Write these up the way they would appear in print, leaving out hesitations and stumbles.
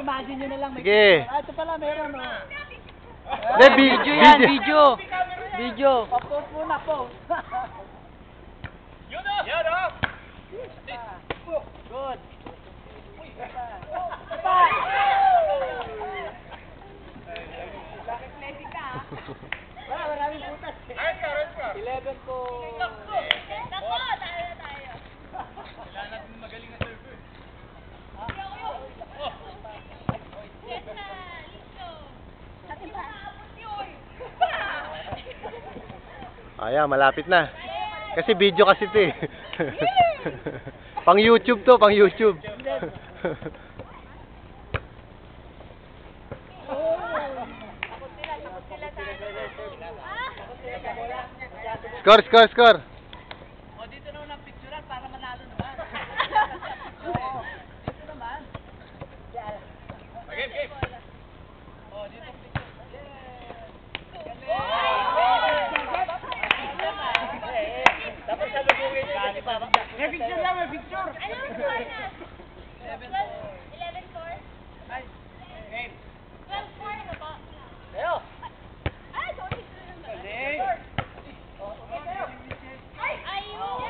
imagine nyo na lang. Sige. Ito pala, meron o. Video yan, video. Video. Post muna, post. Yun o! Yan o! Good. Wala, maraming butas. 11 po. Nako, tayo. Kailangan natin magaling na server. Yes na, listo. Sabi pa. Ayan, malapit na. Kasi video kasi ito eh. Pang YouTube to, pang YouTube. Score. O, dito na unang picturean para manalo naman. Dito naman. Game. O, dito picture. Dapat sa lubungin yun. May picture lang, may picture. Ano ang score na? 11 score? Ay, game. 12 score na po. Leo. Ay, sorry. Galing. Ay, ayun.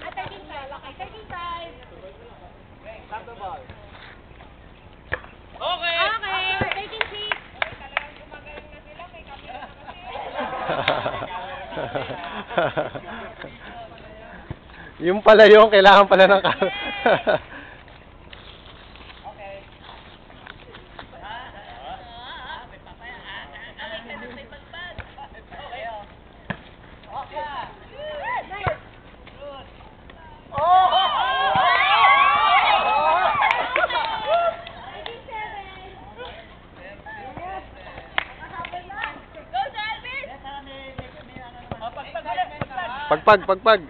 At 13-5. Okay, 13-5. Santo ball. Okay! Okay, 13-6. Yung pala yung kailangan pala ng Pagpag.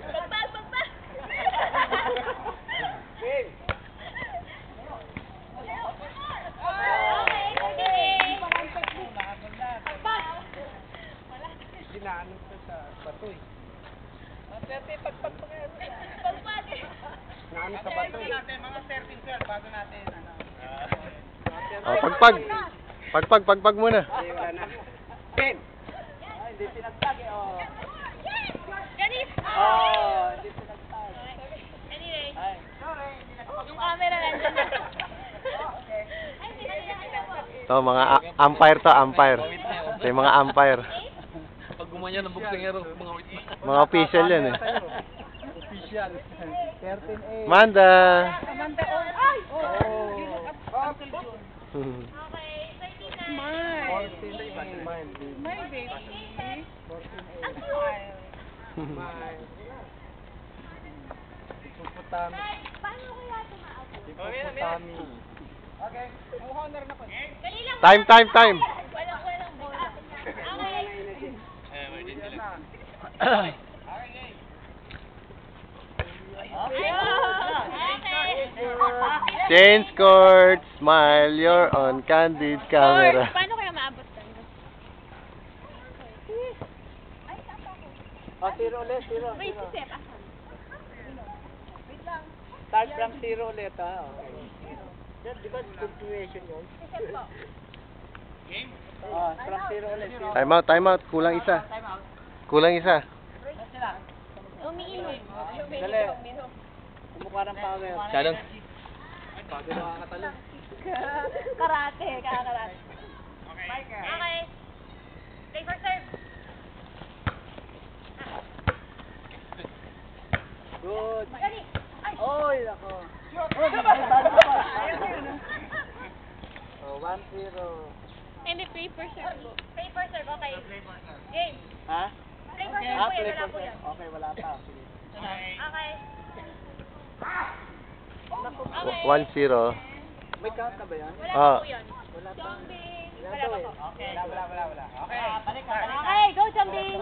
Dinaanan ko sa bato eh. Pagpag pa ngayon. Naano sa bato eh. Mga 13 sir, bago natin ano. Pagpag muna. Ay, wala na. 10. Ay, hindi pinagtag eh. Oh. Ganis! Hindi pinagtag. Anyway, Ay, sorry. yung camera nandun na. Okay. Ay, hindi na nila. To mga umpire to, umpire. Ito yung mga umpire. Pag gumanya ng boksingero, mga wit na. Mga official yan eh. Official. 13A. Manda. Amanda, ay! Uncle June. Okay, 39. 14A. My baby. 14A. Ang cute! Smile. Puputami. Paano kaya tumaabot? Puputami. Okay. Ang honor na po. Dali lang. Time. Walang bola. Okay. Change court. Smile. You're on candid camera. Paano kaya maabot ka? Zero ulit, zero. Wait, si Sep, asan? Start from zero ulit, ha? Okay. Yan, di ba continuation yun? Si Sep po. From zero ulit, zero. Time out. Kulang isa. Umiinom. Dali. Kumukha ng power. Shannon. Bago nakakatalo. Karate. Okay. Play for serve. Good. Dali. Ay. Oy, ako. Oh, 1-0. Hindi, play for serve. Play for serve, okay. Game. Ha? Play for serve po yan, wala po yan. Okay, wala pa. Sige. Okay. 1-0. May count na ba yan? Wala po yan. Wala pa. Zombie. Wala Wala pa pa po. Okay. Wala. Okay. Balik ka. Okay, go zombie.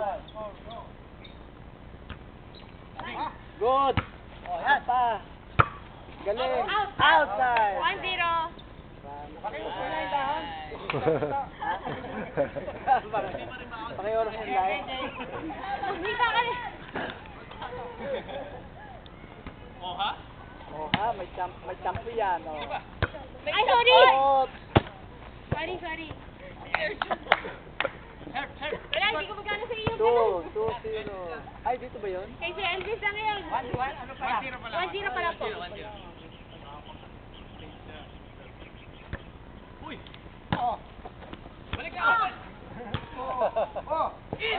Good. Oh, yan pa. Galing. Out. Outside. 1-0. Pakioras yung live. Hindi pa kali. May champo yan, oh. Ay, sorry! Out! Sorry. Wala, hindi ko magkano sa iyo. 2-0. Ay, dito ba yun? Kay Sir Elvis na ngayon. 1-0 pala po. Uy! Balik ka! Oh! Okay.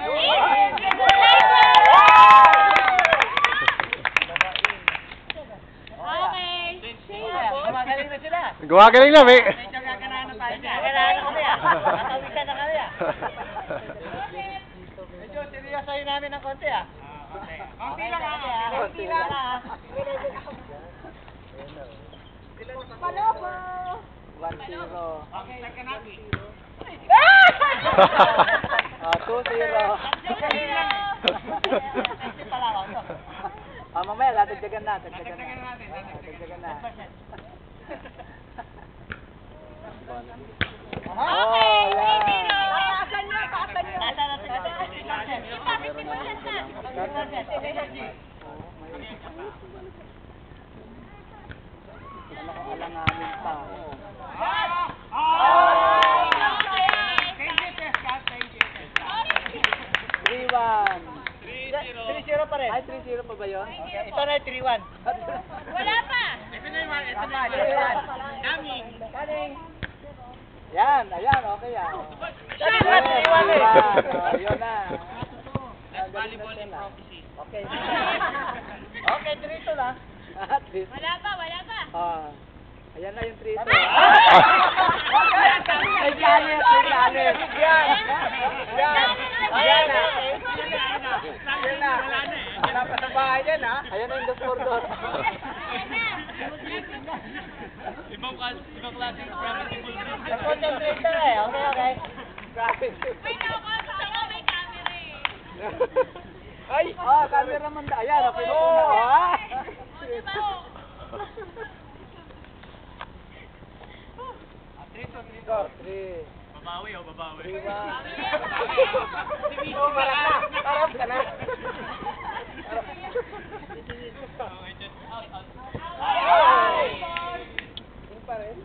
Gumagaling na sila. Gumagaling na, may... Medyo gaganahan na tayo. Gaganahan na kami ah. Nakawisan na kami ah. Medyo seryosohin namin ng konti ah. Konti lang ah. Konti lang ah. Palobo! 1-0. Okay, Takanaki. 2-0. Mamaya, dadagdagan na. Dadagdagan na. Okay, yan. 3-0. Taasan nyo. Ipapit mo na. Alanganin pa. 3-0 pa rin. Ay, 3-0 pa ba yun? Ito na yung 3-1. Wala pa. Ito na yung ito na yung daming. Yan, ayan, okay yan. Siya, 3-1 eh. Yun na. That's volleyball in prophecy. Okay. Okay, 3-2 lang. At least. Wala pa. Ayan na yung 3-2. May galit. Yan. Ayan na. Ayan na. Wala pa sa bahay yan ha. Ayan na yung dos-por-dos. Ibang klaseng preventable risk. Concentrate na eh. Okay. Grabe. May nakakasama, may camera eh. Ay! Cameraman da. Ayan, okay na po na. Diba? Three. Babawi o babawi. 3-1. Parang ka na. Yung pa rin?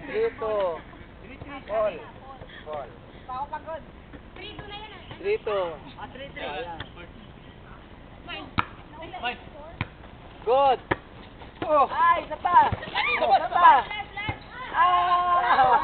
3-2. Ball. 3-2 na yan ah. 3-2. Fine. Good. Oh. Ay, isa pa. Isa pa. Last. Ah!